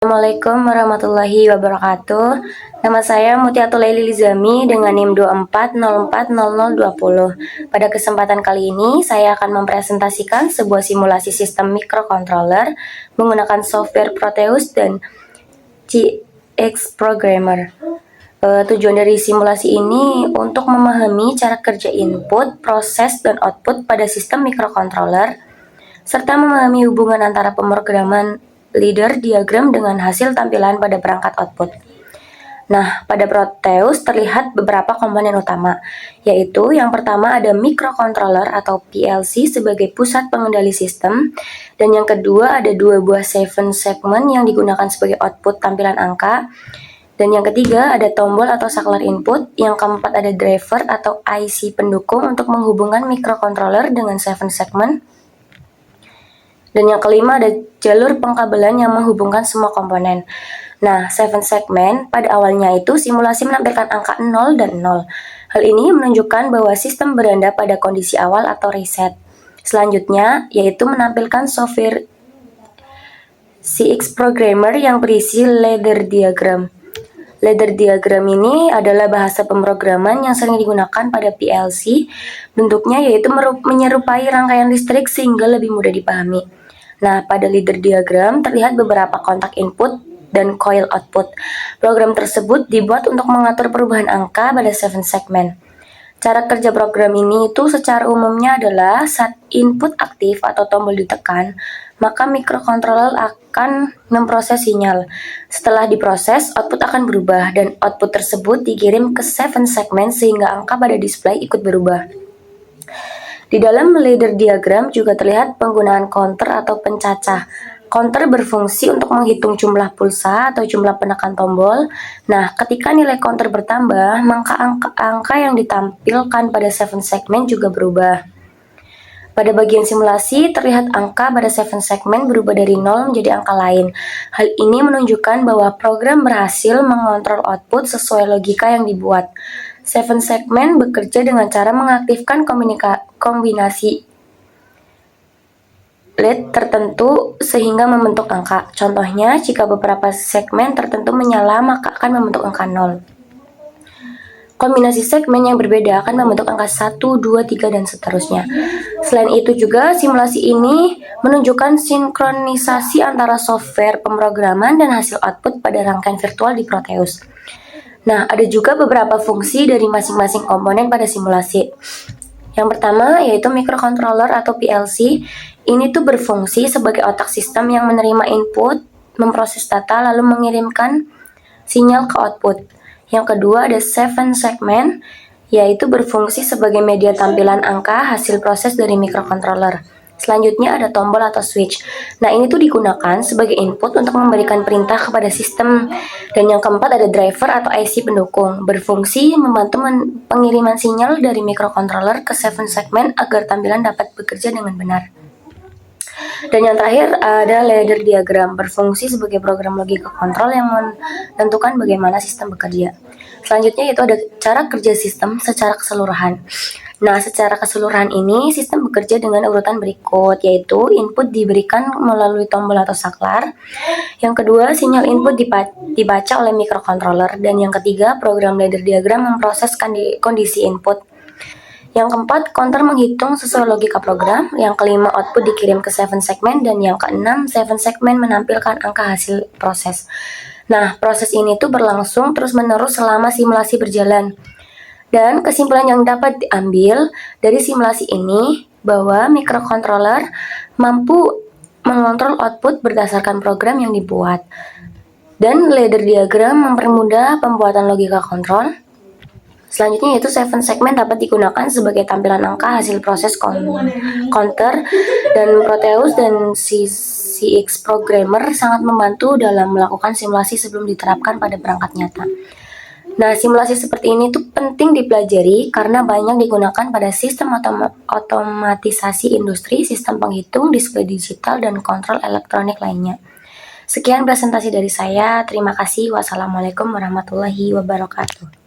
Assalamualaikum warahmatullahi wabarakatuh. Nama saya Mutiatul Laili Lizami dengan NIM 24040020. Pada kesempatan kali ini, saya akan mempresentasikan sebuah simulasi sistem microcontroller menggunakan software Proteus dan GX Programmer. Tujuan dari simulasi ini untuk memahami cara kerja input, proses, dan output pada sistem microcontroller, serta memahami hubungan antara pemrograman ladder diagram dengan hasil tampilan pada perangkat output. Nah, pada Proteus terlihat beberapa komponen utama, yaitu yang pertama ada microcontroller atau PLC sebagai pusat pengendali sistem, dan yang kedua ada dua buah 7 segment yang digunakan sebagai output tampilan angka, dan yang ketiga ada tombol atau saklar input, yang keempat ada driver atau IC pendukung untuk menghubungkan microcontroller dengan 7 segment, dan yang kelima ada jalur pengkabelan yang menghubungkan semua komponen. Nah, 7 segment pada awalnya itu simulasi menampilkan angka 0 dan 0. Hal ini menunjukkan bahwa sistem berada pada kondisi awal atau reset. Selanjutnya, yaitu menampilkan software CX Programmer yang berisi ladder diagram. Ladder diagram ini adalah bahasa pemrograman yang sering digunakan pada PLC. Bentuknya yaitu menyerupai rangkaian listrik sehingga lebih mudah dipahami. Nah, pada ladder diagram terlihat beberapa kontak input dan coil output. Program tersebut dibuat untuk mengatur perubahan angka pada 7 segment. Cara kerja program ini itu secara umumnya adalah saat input aktif atau tombol ditekan, maka microcontroller akan memproses sinyal. Setelah diproses, output akan berubah dan output tersebut dikirim ke 7 segment sehingga angka pada display ikut berubah. Di dalam ladder diagram juga terlihat penggunaan counter atau pencacah. Counter berfungsi untuk menghitung jumlah pulsa atau jumlah penekan tombol. Nah, ketika nilai counter bertambah, maka angka yang ditampilkan pada 7 segment juga berubah. Pada bagian simulasi, terlihat angka pada 7 segment berubah dari 0 menjadi angka lain. Hal ini menunjukkan bahwa program berhasil mengontrol output sesuai logika yang dibuat. 7 segment bekerja dengan cara mengaktifkan kombinasi LED tertentu sehingga membentuk angka. Contohnya, jika beberapa segmen tertentu menyala, maka akan membentuk angka 0. Kombinasi segmen yang berbeda akan membentuk angka 1, 2, 3, dan seterusnya. Selain itu juga, simulasi ini menunjukkan sinkronisasi antara software pemrograman dan hasil output pada rangkaian virtual di Proteus. Nah, ada juga beberapa fungsi dari masing-masing komponen pada simulasi. Yang pertama yaitu microcontroller atau PLC. Ini tuh berfungsi sebagai otak sistem yang menerima input, memproses data, lalu mengirimkan sinyal ke output. Yang kedua ada 7 segment, yaitu berfungsi sebagai media tampilan angka hasil proses dari microcontroller. Selanjutnya ada tombol atau switch. Nah, ini tuh digunakan sebagai input untuk memberikan perintah kepada sistem. Dan yang keempat ada driver atau IC pendukung, berfungsi membantu pengiriman sinyal dari microcontroller ke 7 segment agar tampilan dapat bekerja dengan benar. Dan yang terakhir ada ladder diagram, berfungsi sebagai program logika kontrol yang menentukan bagaimana sistem bekerja. Selanjutnya yaitu ada cara kerja sistem secara keseluruhan. Nah, secara keseluruhan ini sistem bekerja dengan urutan berikut, yaitu input diberikan melalui tombol atau saklar. Yang kedua, sinyal input dibaca oleh microcontroller. Dan yang ketiga, program ladder diagram memproses kondisi input. Yang keempat, counter menghitung sesuai logika program. Yang kelima, output dikirim ke 7 segment. Dan yang keenam, 7 segment menampilkan angka hasil proses. Nah, proses ini tuh berlangsung terus-menerus selama simulasi berjalan. Dan kesimpulan yang dapat diambil dari simulasi ini bahwa microcontroller mampu mengontrol output berdasarkan program yang dibuat. Dan ladder diagram mempermudah pembuatan logika kontrol. Selanjutnya yaitu 7 segment dapat digunakan sebagai tampilan angka hasil proses counter, dan Proteus dan CX Programmer sangat membantu dalam melakukan simulasi sebelum diterapkan pada perangkat nyata. Nah, simulasi seperti ini tuh penting dipelajari karena banyak digunakan pada sistem otomatisasi industri, sistem penghitung, display digital, dan kontrol elektronik lainnya. Sekian presentasi dari saya. Terima kasih. Wassalamualaikum warahmatullahi wabarakatuh.